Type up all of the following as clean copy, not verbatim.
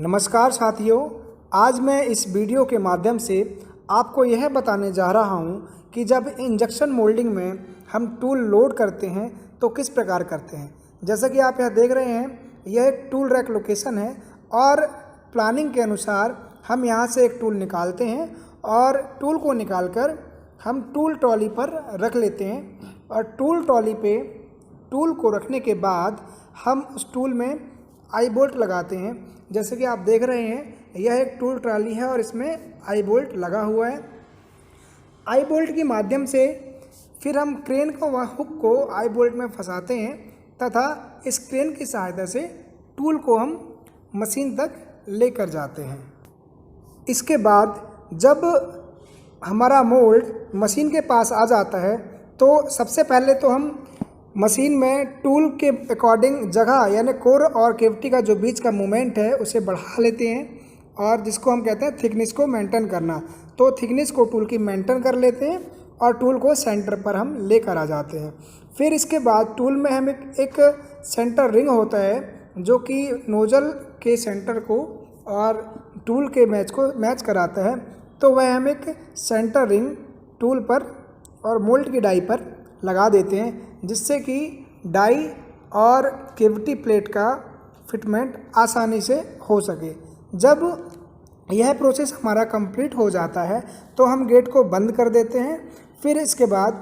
नमस्कार साथियों, आज मैं इस वीडियो के माध्यम से आपको यह बताने जा रहा हूं कि जब इंजेक्शन मोल्डिंग में हम टूल लोड करते हैं तो किस प्रकार करते हैं। जैसा कि आप यह देख रहे हैं, यह एक टूल रैक लोकेशन है और प्लानिंग के अनुसार हम यहां से एक टूल निकालते हैं और टूल को निकालकर हम टूल ट्रॉली पर रख लेते हैं और टूल ट्रॉली पे टूल को रखने के बाद हम उस टूल में आई बोल्ट लगाते हैं। जैसे कि आप देख रहे हैं, यह एक टूल ट्रॉली है और इसमें आई बोल्ट लगा हुआ है। आई बोल्ट के माध्यम से फिर हम क्रेन को व हुक को आई बोल्ट में फंसाते हैं तथा इस क्रेन की सहायता से टूल को हम मशीन तक लेकर जाते हैं। इसके बाद जब हमारा मोल्ड मशीन के पास आ जाता है तो सबसे पहले तो हम मशीन में टूल के अकॉर्डिंग जगह यानी कोर और कैविटी का जो बीच का मूवमेंट है उसे बढ़ा लेते हैं और जिसको हम कहते हैं थिकनेस को मेंटेन करना। तो थिकनेस को टूल की मेंटेन कर लेते हैं और टूल को सेंटर पर हम लेकर आ जाते हैं। फिर इसके बाद टूल में हम एक सेंटर रिंग होता है जो कि नोजल के सेंटर को और टूल के मैच कराता है। तो वह हम एक सेंटर रिंग टूल पर और मोल्ड की डाई पर लगा देते हैं जिससे कि डाई और कैविटी प्लेट का फिटमेंट आसानी से हो सके। जब यह प्रोसेस हमारा कंप्लीट हो जाता है तो हम गेट को बंद कर देते हैं। फिर इसके बाद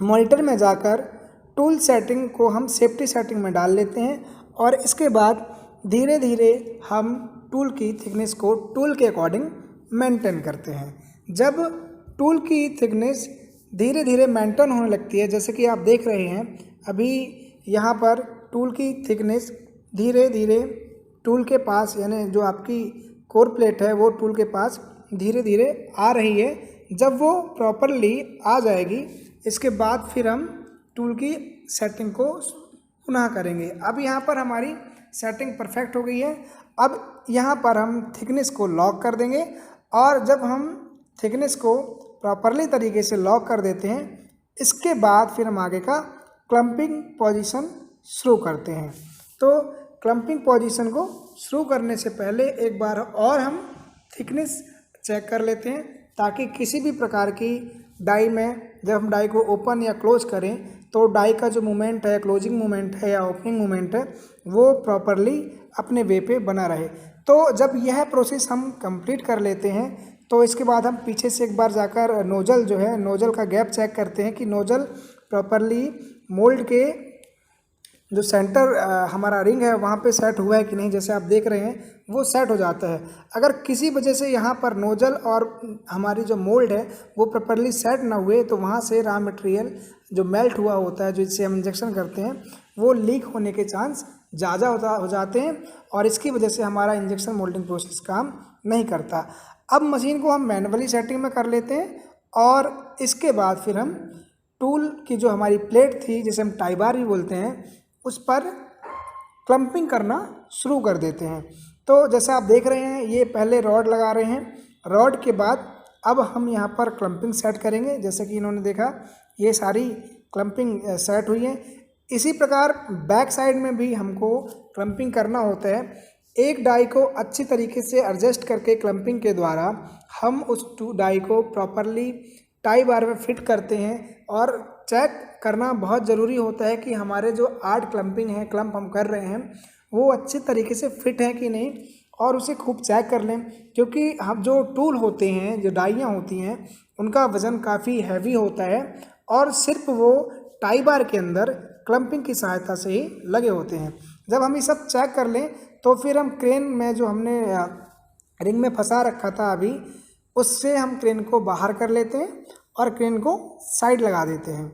मॉनिटर में जाकर टूल सेटिंग को हम सेफ्टी सेटिंग में डाल लेते हैं और इसके बाद धीरे धीरे हम टूल की थिकनेस को टूल के अकॉर्डिंग मेंटेन करते हैं। जब टूल की थिकनेस धीरे धीरे मेंटेन होने लगती है, जैसे कि आप देख रहे हैं अभी यहाँ पर टूल की थिकनेस धीरे धीरे टूल के पास यानी जो आपकी कोर प्लेट है वो टूल के पास धीरे धीरे आ रही है। जब वो प्रॉपरली आ जाएगी इसके बाद फिर हम टूल की सेटिंग को पुनः करेंगे। अब यहाँ पर हमारी सेटिंग परफेक्ट हो गई है। अब यहाँ पर हम थिकनेस को लॉक कर देंगे और जब हम थिकनेस को प्रॉपरली तरीके से लॉक कर देते हैं इसके बाद फिर हम आगे का क्लम्पिंग पोजीशन शुरू करते हैं। तो क्लम्पिंग पोजीशन को शुरू करने से पहले एक बार और हम थिकनेस चेक कर लेते हैं ताकि किसी भी प्रकार की डाई में जब हम डाई को ओपन या क्लोज करें तो डाई का जो मूवमेंट है, क्लोजिंग मूवमेंट है या ओपनिंग मूवमेंट है, वो प्रॉपरली अपने वे पे बना रहे। तो जब यह प्रोसेस हम कंप्लीट कर लेते हैं तो इसके बाद हम पीछे से एक बार जाकर नोजल जो है नोजल का गैप चेक करते हैं कि नोजल प्रॉपरली मोल्ड के जो सेंटर हमारा रिंग है वहाँ पे सेट हुआ है कि नहीं। जैसे आप देख रहे हैं वो सेट हो जाता है। अगर किसी वजह से यहाँ पर नोजल और हमारी जो मोल्ड है वो प्रॉपरली सेट ना हुए तो वहाँ से रॉ मटेरियल जो मेल्ट हुआ होता है, जो जिससे हम इंजेक्शन करते हैं, वो लीक होने के चांस ज़्यादा हो जाते हैं और इसकी वजह से हमारा इंजेक्शन मोल्डिंग प्रोसेस काम नहीं करता। अब मशीन को हम मैनुअली सेटिंग में कर लेते हैं और इसके बाद फिर हम टूल की जो हमारी प्लेट थी जिसे हम टाई बार भी बोलते हैं उस पर क्लम्पिंग करना शुरू कर देते हैं। तो जैसे आप देख रहे हैं ये पहले रॉड लगा रहे हैं। रॉड के बाद अब हम यहाँ पर क्लम्पिंग सेट करेंगे। जैसे कि इन्होंने देखा ये सारी क्लम्पिंग सेट हुई है। इसी प्रकार बैक साइड में भी हमको क्लम्पिंग करना होता है। एक डाई को अच्छी तरीके से एडजस्ट करके क्लम्पिंग के द्वारा हम उस डाई को प्रॉपरली टाई बार में फिट करते हैं और चेक करना बहुत ज़रूरी होता है कि हमारे जो 8 क्लम्पिंग है, क्लम्प हम कर रहे हैं, वो अच्छे तरीके से फिट है कि नहीं और उसे खूब चेक कर लें क्योंकि हम जो टूल होते हैं, जो डाइयाँ होती हैं, उनका वज़न काफ़ी हैवी होता है और सिर्फ वो टाई बार के अंदर क्लम्पिंग की सहायता से ही लगे होते हैं। जब हम ये सब चेक कर लें तो फिर हम क्रेन में जो हमने रिंग में फंसा रखा था अभी, उससे हम क्रेन को बाहर कर लेते हैं और क्रेन को साइड लगा देते हैं।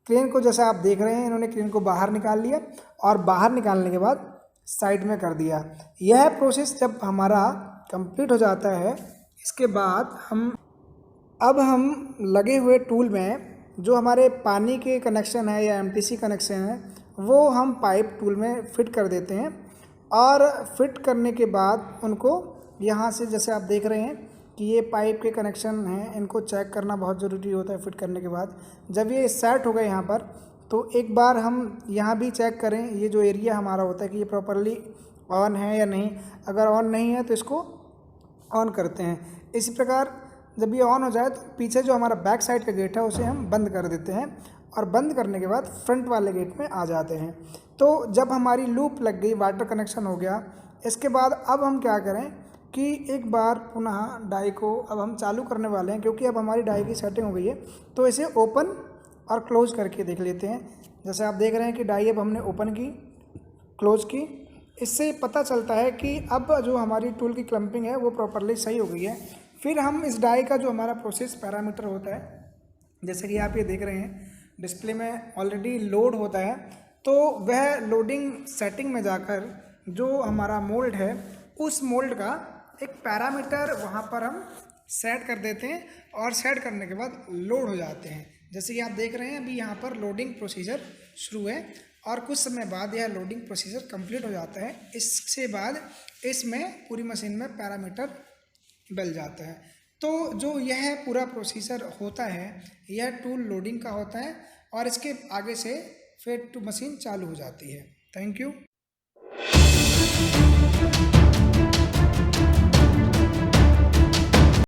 क्रेन को जैसा आप देख रहे हैं इन्होंने क्रेन को बाहर निकाल लिया और बाहर निकालने के बाद साइड में कर दिया। यह प्रोसेस जब हमारा कंप्लीट हो जाता है इसके बाद हम लगे हुए टूल में जो हमारे पानी के कनेक्शन है या एमटीसी कनेक्शन है वो हम पाइप टूल में फिट कर देते हैं और फिट करने के बाद उनको यहाँ से जैसे आप देख रहे हैं कि ये पाइप के कनेक्शन हैं, इनको चेक करना बहुत ज़रूरी होता है। फिट करने के बाद जब ये सेट हो गए यहाँ पर तो एक बार हम यहाँ भी चेक करें, ये जो एरिया हमारा होता है कि ये प्रॉपरली ऑन है या नहीं। अगर ऑन नहीं है तो इसको ऑन करते हैं। इसी प्रकार जब ये ऑन हो जाए तो पीछे जो हमारा बैक साइड का गेट है उसे हम बंद कर देते हैं और बंद करने के बाद फ्रंट वाले गेट में आ जाते हैं। तो जब हमारी लूप लग गई, वाटर कनेक्शन हो गया, इसके बाद अब हम क्या करें कि एक बार पुनः डाई को अब हम चालू करने वाले हैं, क्योंकि अब हमारी डाई की सेटिंग हो गई है। तो इसे ओपन और क्लोज करके देख लेते हैं। जैसे आप देख रहे हैं कि डाई अब हमने ओपन की, क्लोज की। इससे पता चलता है कि अब जो हमारी टूल की क्लम्पिंग है वो प्रॉपरली सही हो गई है। फिर हम इस डाई का जो हमारा प्रोसेस पैरामीटर होता है, जैसे कि आप ये देख रहे हैं डिस्प्ले में ऑलरेडी लोड होता है, तो वह लोडिंग सेटिंग में जाकर जो हमारा मोल्ड है उस मोल्ड का एक पैरामीटर वहाँ पर हम सेट कर देते हैं और सेट करने के बाद लोड हो जाते हैं। जैसे कि आप देख रहे हैं अभी यहाँ पर लोडिंग प्रोसीजर शुरू है और कुछ समय बाद यह लोडिंग प्रोसीजर कंप्लीट हो जाता है। इससे बाद इसमें पूरी मशीन में पैरामीटर डल जाता है। तो जो यह पूरा प्रोसीजर होता है यह टूल लोडिंग का होता है और इसके आगे से फिर मशीन चालू हो जाती है। Thank you.